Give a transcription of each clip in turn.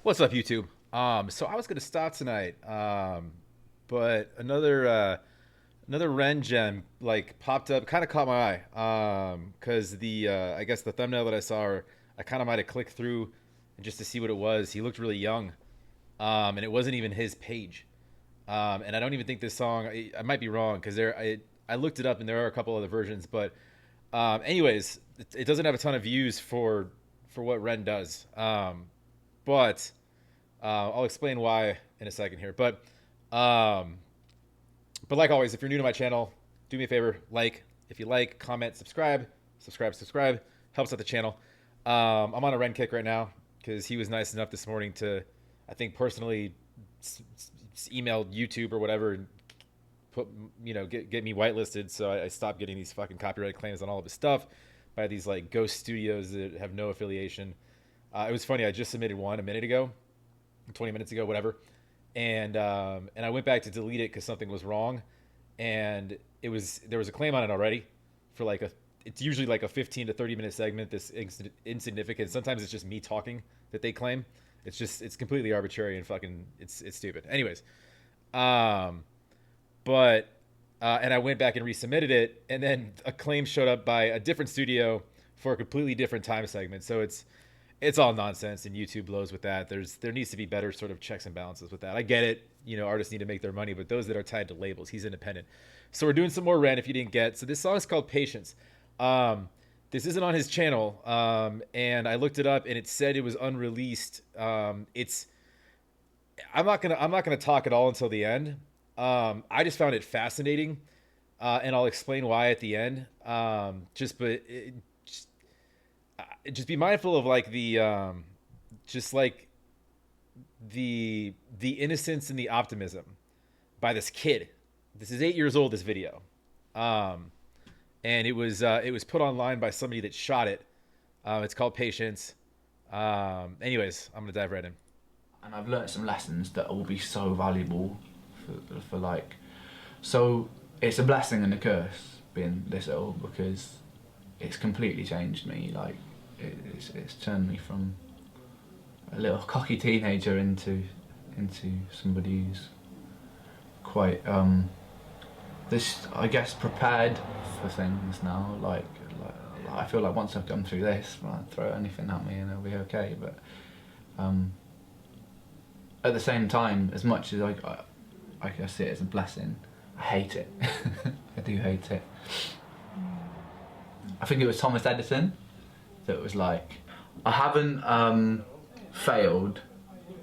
What's up, YouTube? So I was gonna start tonight, but another Ren gem like popped up, kind of caught my eye. Because the I guess the thumbnail that I saw, or I kind of might have clicked through just to see what it was. He looked really young, and it wasn't even his page. And I don't even think this song. I might be wrong because I looked it up and there are a couple other versions, but anyways, it doesn't have a ton of views for what Ren does. But I'll explain why in a second here. Um, but like always, if you're new to my channel, do me a favor, like. If you like, comment, subscribe. Helps out the channel. I'm on a Ren kick right now because he was nice enough this morning to, I think, personally email YouTube or whatever and put, get me whitelisted. So I stopped getting these fucking copyright claims on all of his stuff by these like ghost studios that have no affiliation. It was funny. I just submitted one a minute ago, 20 minutes ago, whatever, and I went back to delete it because something was wrong, and there was a claim on it already for like it's usually like a 15 to 30 minute segment. This insignificant. Sometimes it's just me talking that they claim. It's completely arbitrary and fucking it's stupid. Anyways, but and I went back and resubmitted it, and then a claim showed up by a different studio for a completely different time segment. So it's all nonsense, and YouTube blows with that. There needs to be better sort of checks and balances with that. I get it, artists need to make their money, but those that are tied to labels, he's independent. So we're doing some more Ren if you didn't get. So this song is called Patience. This isn't on his channel, and I looked it up and it said it was unreleased. I'm not gonna talk at all until the end. I just found it fascinating, and I'll explain why at the end. Just be mindful of like just like the innocence and the optimism by this kid. This is 8 years old, this video, and it was put online by somebody that shot it. It's called Patience. Anyways, I'm gonna dive right in. And I've learnt some lessons that will be so valuable for like, so it's a blessing and a curse being this old, because it's completely changed me. Like it's turned me from a little cocky teenager into somebody who's quite this, I guess, prepared for things now. Like I feel like once I've gone through this, I'll throw anything at me and it'll be okay. But at the same time, as much as I see it as a blessing, I hate it. I do hate it. I think it was Thomas Edison that was like, I haven't failed,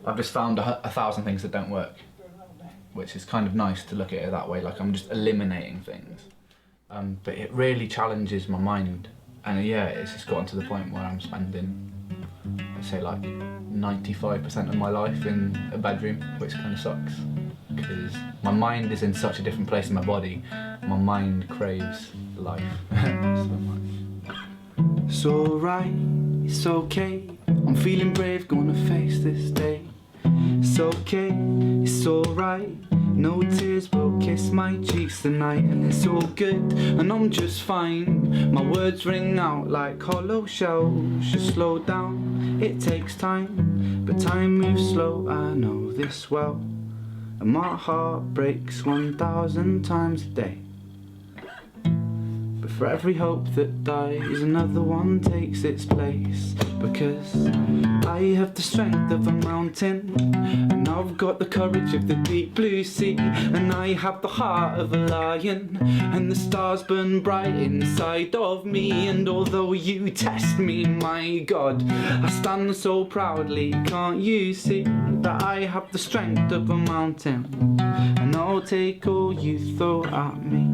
I've just found a thousand things that don't work, which is kind of nice to look at it that way, like I'm just eliminating things. But it really challenges my mind, and yeah, it's just gotten to the point where I'm spending, I'd say, like 95% of my life in a bedroom, which kind of sucks, because my mind is in such a different place in my body. My mind craves life so much. It's alright, it's okay, I'm feeling brave, gonna face this day. It's okay, it's alright, no tears will kiss my cheeks tonight, and it's all good, and I'm just fine. My words ring out like hollow shells. Just slow down, it takes time, but time moves slow, I know this well. And my heart breaks 1,000 times a day. But for every hope that dies, another one takes its place. Because I have the strength of a mountain, and I've got the courage of the deep blue sea, and I have the heart of a lion, and the stars burn bright inside of me. And although you test me, my God, I stand so proudly. Can't you see that I have the strength of a mountain, and I'll take all you throw at me.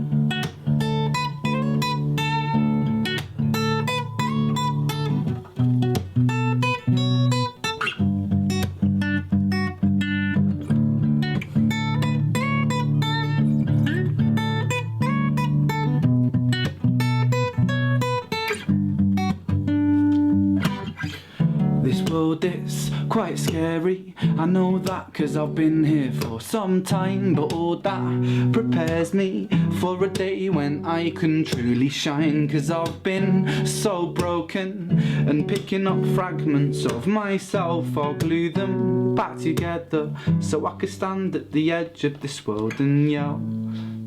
This world it's quite scary. I know that 'cause I've been here for some time, but all that prepares me for a day when I can truly shine. 'Cause I've been so broken, and picking up fragments of myself, I'll glue them back together so I can stand at the edge of this world and yell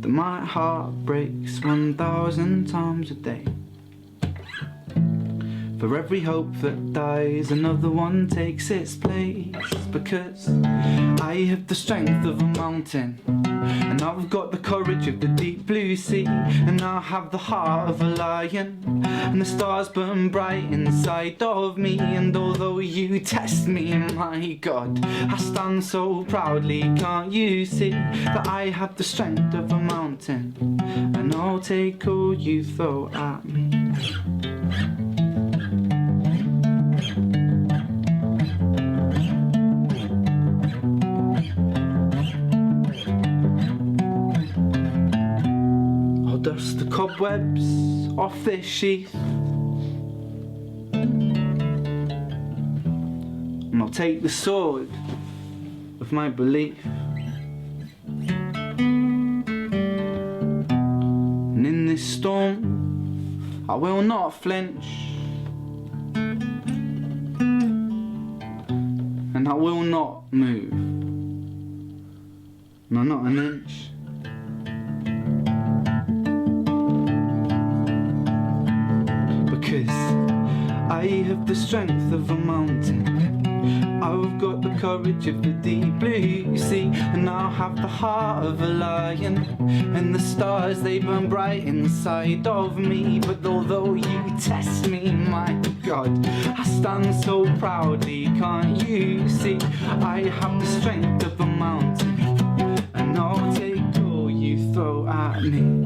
that my heart breaks 1,000 times a day. For every hope that dies, another one takes its place. Because I have the strength of a mountain, and I've got the courage of the deep blue sea, and I have the heart of a lion, and the stars burn bright inside of me. And although you test me, my God, I stand so proudly. Can't you see that I have the strength of a mountain, and I'll take all you throw at me. Dust the cobwebs off this sheath, and I'll take the sword of my belief, and in this storm I will not flinch, and I will not move, no, not an inch. Because I have the strength of a mountain, I've got the courage of the deep blue sea, and I'll have the heart of a lion, and the stars they burn bright inside of me. But although you test me, my God, I stand so proudly. Can't you see I have the strength of a mountain, and I'll take all you throw at me.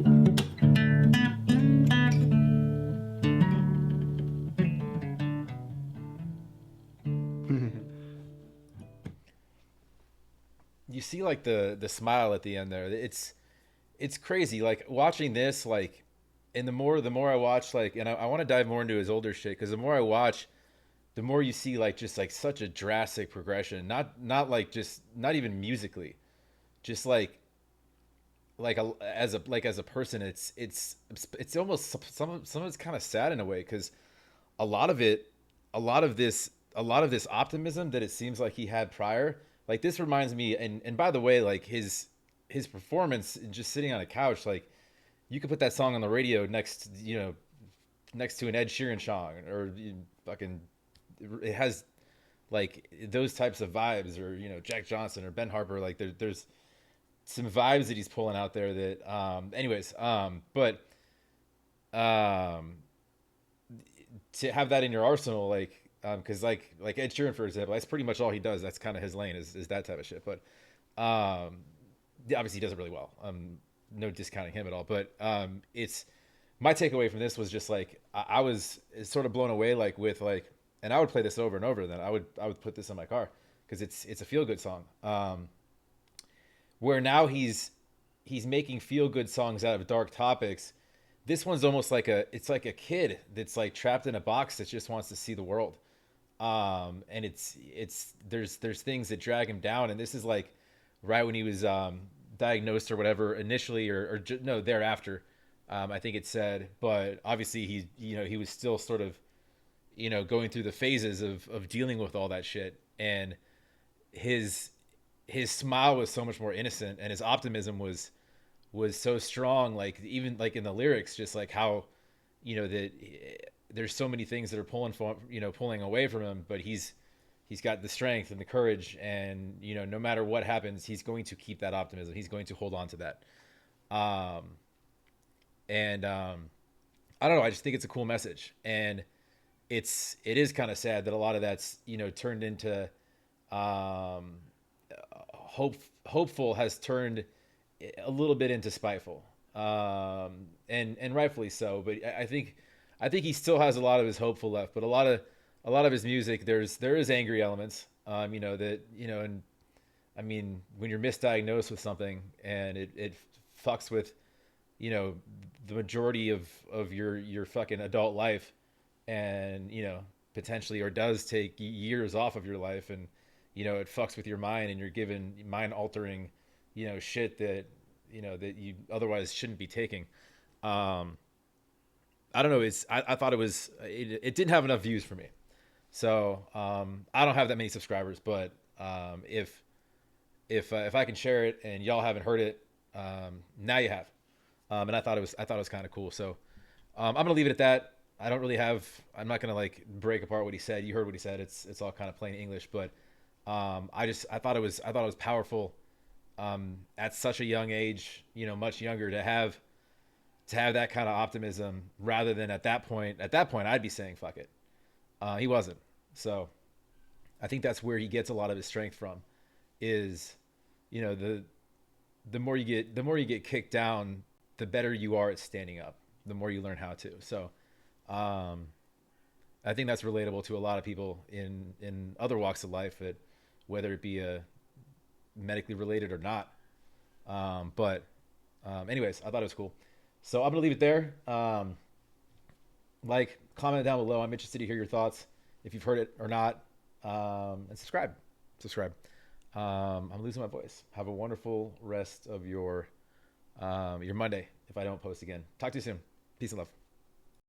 You see like the smile at the end there. It's crazy. Like watching this, like, and the more I watch, like, and I want to dive more into his older shit, because the more I watch, the more you see like just like such a drastic progression. Not like just not even musically, just as a person. It's almost some of it's kind of sad in a way, because a lot of it, a lot of this optimism that it seems like he had prior. Like this reminds me, and by the way, like his performance just sitting on a couch, like you could put that song on the radio next to an Ed Sheeran song, or fucking, it has like those types of vibes, or Jack Johnson or Ben Harper. Like there's some vibes that he's pulling out there that but to have that in your arsenal, like, because like Ed Sheeran, for example, that's pretty much all he does. That's kind of his lane, is that type of shit. But yeah, obviously he does it really well. No discounting him at all. But it's my takeaway from this was just like I was sort of blown away, like with like, and I would play this over and over. Then I would put this in my car because it's a feel good song. Where now he's making feel good songs out of dark topics. This one's almost like it's like a kid that's like trapped in a box that just wants to see the world. And there's things that drag him down, and this is like right when he was diagnosed or whatever initially, or no, thereafter, I think it said. But obviously he was still sort of going through the phases of dealing with all that shit, and his smile was so much more innocent, and his optimism was so strong. Like even like in the lyrics, just like how that there's so many things that are pulling away from him, but he's got the strength and the courage, and no matter what happens, he's going to keep that optimism. He's going to hold on to that. I don't know, I just think it's a cool message, and it is kind of sad that a lot of that's turned into hopeful has turned a little bit into spiteful, and rightfully so. But I think he still has a lot of his hopeful left. But a lot of his music, there is angry elements, and I mean, when you're misdiagnosed with something and it fucks with the majority of your fucking adult life, and potentially, or does take years off of your life, and it fucks with your mind, and you're given mind altering, shit that that you otherwise shouldn't be taking. Um, I don't know. I thought it didn't have enough views for me. So I don't have that many subscribers, but if I can share it and y'all haven't heard it, now you have. And I thought it was kind of cool. So I'm gonna leave it at that. I don't really have. I'm not gonna like break apart what he said. You heard what he said. It's all kind of plain English, but I thought it was powerful at such a young age. Much younger to have that kind of optimism rather than at that point. At that point, I'd be saying fuck it. He wasn't. So I think that's where he gets a lot of his strength from. Is the more you get kicked down, the better you are at standing up. The more you learn how to. So I think that's relatable to a lot of people in other walks of life, that whether it be medically related or not. Anyways, I thought it was cool. So I'm gonna leave it there. Like, comment down below. I'm interested to hear your thoughts, if you've heard it or not, and subscribe. Subscribe. I'm losing my voice. Have a wonderful rest of your Monday. If I don't post again, talk to you soon. Peace and love.